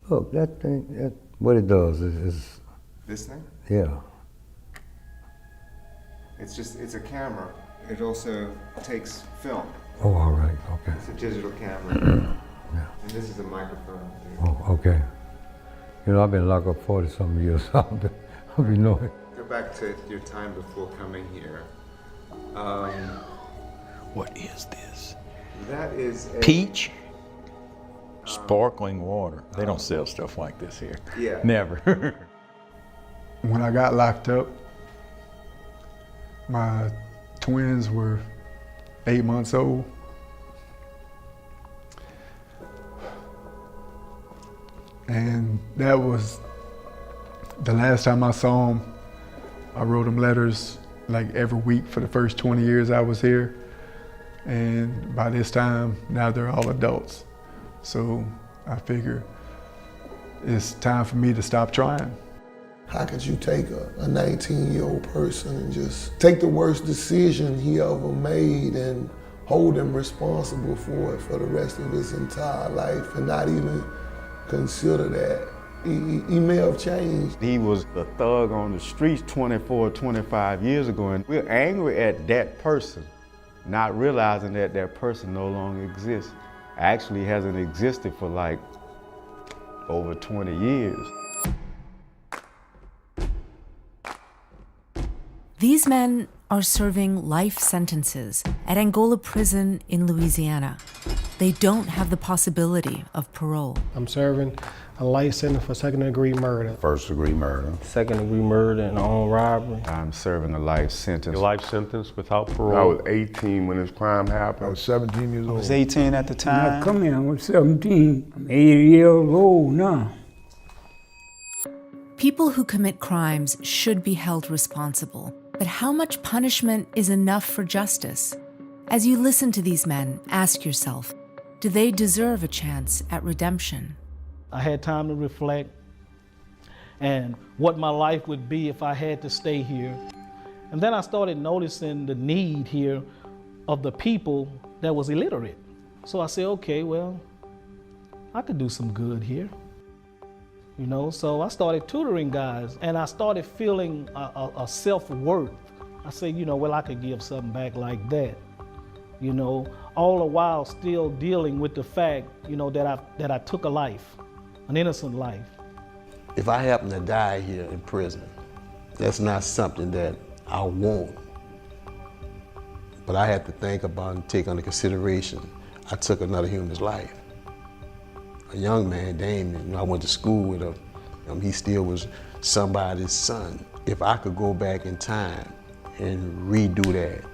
Look, that thing, what it does is This thing? yeah. It's a camera. It also takes film. Oh, all right, okay. It's a digital camera. Yeah. And this is a microphone. Oh, okay. You know, I've been locked up 40-something years, so I'll be knowing. Go back to your time before coming here. What is this? That is a... Peach? Sparkling water. They don't sell stuff like this here. Yeah. Never. When I got locked up, my twins were 8 months old. And that was the last time I saw them. I wrote them letters like every week for the first 20 years I was here. And by this time, now they're all adults. So I figure it's time for me to stop trying. How could you take a 19-year-old person and just take the worst decision he ever made and hold him responsible for it for the rest of his entire life and not even consider that? He may have changed. He was a thug on the streets 24, 25 years ago, and we're angry at that person, not realizing that that person no longer exists. Actually hasn't existed for like over 20 years. These men are serving life sentences at Angola prison in Louisiana. They don't have the possibility of parole. I'm serving a life sentence for second-degree murder. First-degree murder. Second-degree murder and armed robbery. I'm serving a life sentence. A life sentence without parole. I was 18 when this crime happened. I was 17 years old. I was 18 at the time. I come here, I was 17. I'm 80 years old now. People who commit crimes should be held responsible. But how much punishment is enough for justice? As you listen to these men, ask yourself, do they deserve a chance at redemption? I had time to reflect and what my life would be if I had to stay here. And then I started noticing the need here of the people that was illiterate. So I said, okay, well, I could do some good here. You know, so I started tutoring guys and I started feeling a self-worth. I said, you know, well, I could give something back like that. You know, all the while still dealing with the fact, you know, that I took a life, an innocent life. If I happen to die here in prison, that's not something that I want. But I had to think about and take under consideration, I took another human's life. A young man, Damien, I went to school with him. He still was somebody's son. If I could go back in time and redo that,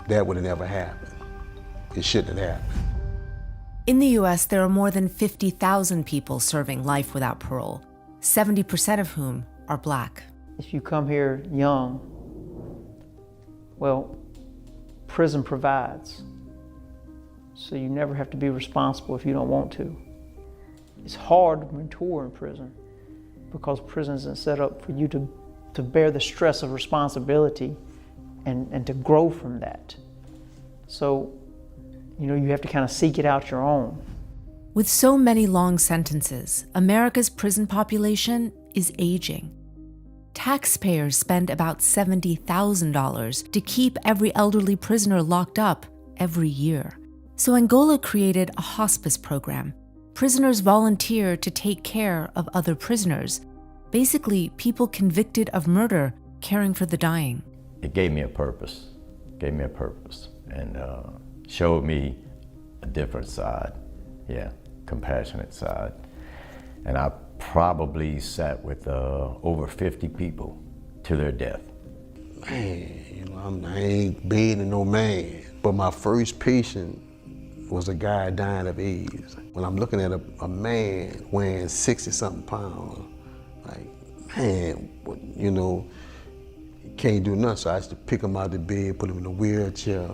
that would have never happened. It shouldn't have happened. In the US, there are more than 50,000 people serving life without parole, 70% of whom are Black. If you come here young, well, prison provides. So you never have to be responsible if you don't want to. It's hard to mature in prison because prison isn't set up for you to bear the stress of responsibility and to grow from that. So, you know, you have to kind of seek it out your own. With so many long sentences, America's prison population is aging. Taxpayers spend about $70,000 to keep every elderly prisoner locked up every year. So Angola created a hospice program. Prisoners volunteer to take care of other prisoners, basically people convicted of murder caring for the dying. It gave me a purpose, and showed me a different side, compassionate side. And I probably sat with over 50 people to their death. Man, you know, I ain't begging no man, but my first patient was a guy dying of AIDS. When I'm looking at a man weighing 60-something pounds, like, man, you know, can't do nothing. So I used to pick him out of the bed, put him in a wheelchair,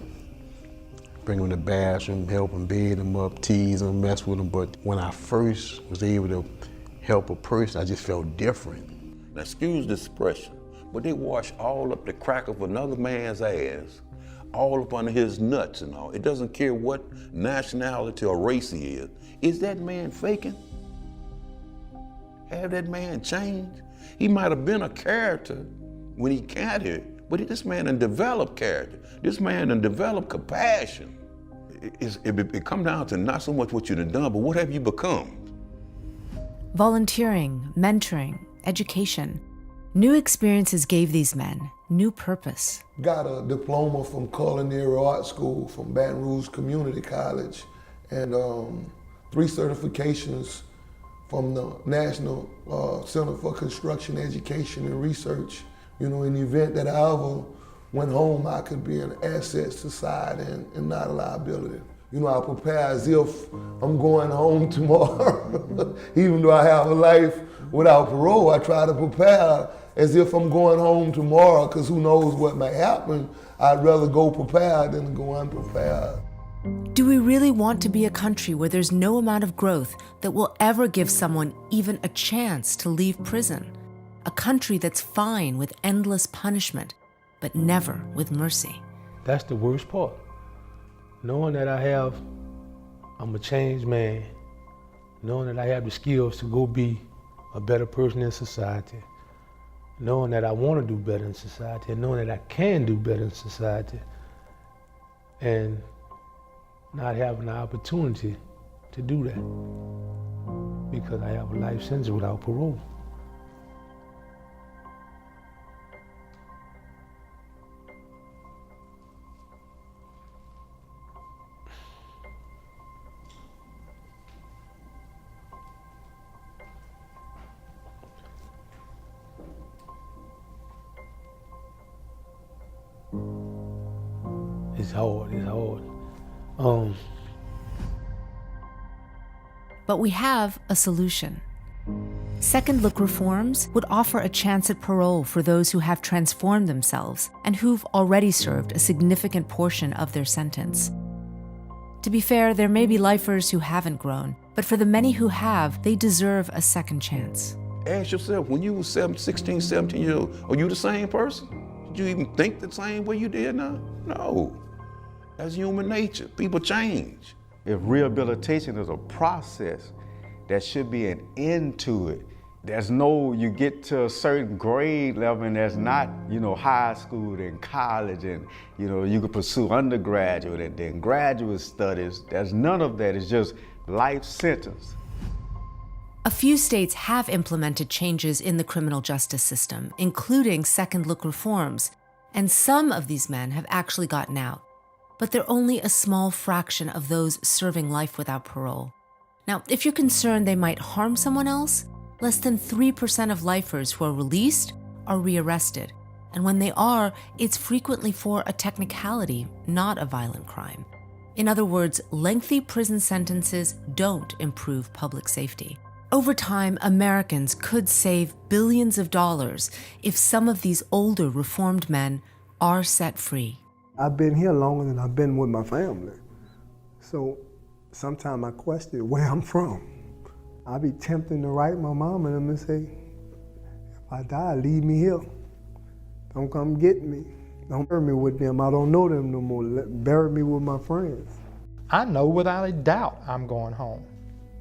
bring him in the bathroom, help him, bed him up, tease him, mess with him. But when I first was able to help a person, I just felt different. Now, excuse the expression, but they wash all up the crack of another man's ass, all up under his nuts and all. It doesn't care what nationality or race he is. Is that man faking? have that man change? He might have been a character when he carried, but this man done developed character. This man done developed compassion. It come down to not so much what you done done, but what have you become? Volunteering, mentoring, education. New experiences gave these men new purpose. Got a diploma from Culinary Art School from Baton Rouge Community College and 3 certifications from the National Center for Construction Education and Research. You know, in the event that I ever went home, I could be an asset to society and not a liability. You know, I prepare as if I'm going home tomorrow. Even though I have a life without parole, I try to prepare as if I'm going home tomorrow, because who knows what may happen. I'd rather go prepared than go unprepared. Do we really want to be a country where there's no amount of growth that will ever give someone even a chance to leave prison? A country that's fine with endless punishment, but never with mercy. That's the worst part. Knowing that I'm a changed man, knowing that I have the skills to go be a better person in society, knowing that I want to do better in society, and knowing that I can do better in society, and not having the opportunity to do that because I have a life sentence without parole. It's hard. But we have a solution. Second look reforms would offer a chance at parole for those who have transformed themselves and who've already served a significant portion of their sentence. To be fair, there may be lifers who haven't grown, but for the many who have, they deserve a second chance. Ask yourself, when you were 16, 17 years old, are you the same person? Did you even think the same way you did now? No. That's human nature. People change. If rehabilitation is a process, there should be an end to it. There's no, you get to a certain grade level and there's not, high school, then college, and, you could pursue undergraduate and then graduate studies. There's none of that. It's just life sentence. A few states have implemented changes in the criminal justice system, including second look reforms, and some of these men have actually gotten out. But they're only a small fraction of those serving life without parole. Now, if you're concerned they might harm someone else, less than 3% of lifers who are released are rearrested. And when they are, it's frequently for a technicality, not a violent crime. In other words, lengthy prison sentences don't improve public safety. Over time, Americans could save billions of dollars if some of these older reformed men are set free. I've been here longer than I've been with my family. So sometimes I question where I'm from. I be tempting to write my mom and them and say, if I die, leave me here. Don't come get me. Don't bury me with them. I don't know them no more. Bury me with my friends. I know without a doubt I'm going home.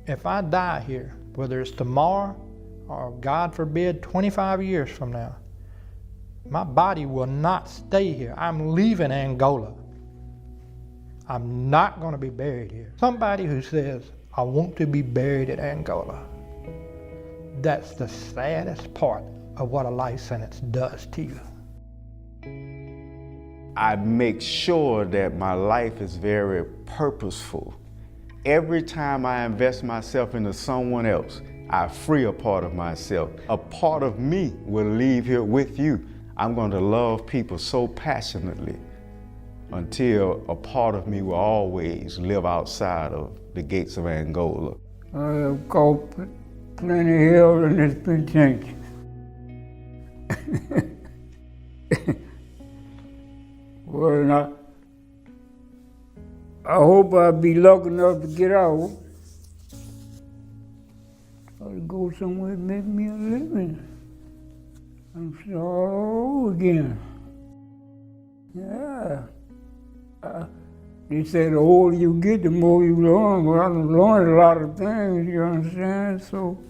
If I die here, whether it's tomorrow or God forbid 25 years from now, my body will not stay here. I'm leaving Angola. I'm not going to be buried here. Somebody who says, I want to be buried in Angola, that's the saddest part of what a life sentence does to you. I make sure that my life is very purposeful. Every time I invest myself into someone else, I free a part of myself. A part of me will leave here with you. I'm going to love people so passionately until a part of me will always live outside of the gates of Angola. I have caught plenty hell in this penitentiary. Well, I hope I'll be lucky enough to get out. I'll go somewhere and make me a living. I'm starting all over again. Yeah. They say the older you get, the more you learn. Well, I learned a lot of things, you understand? So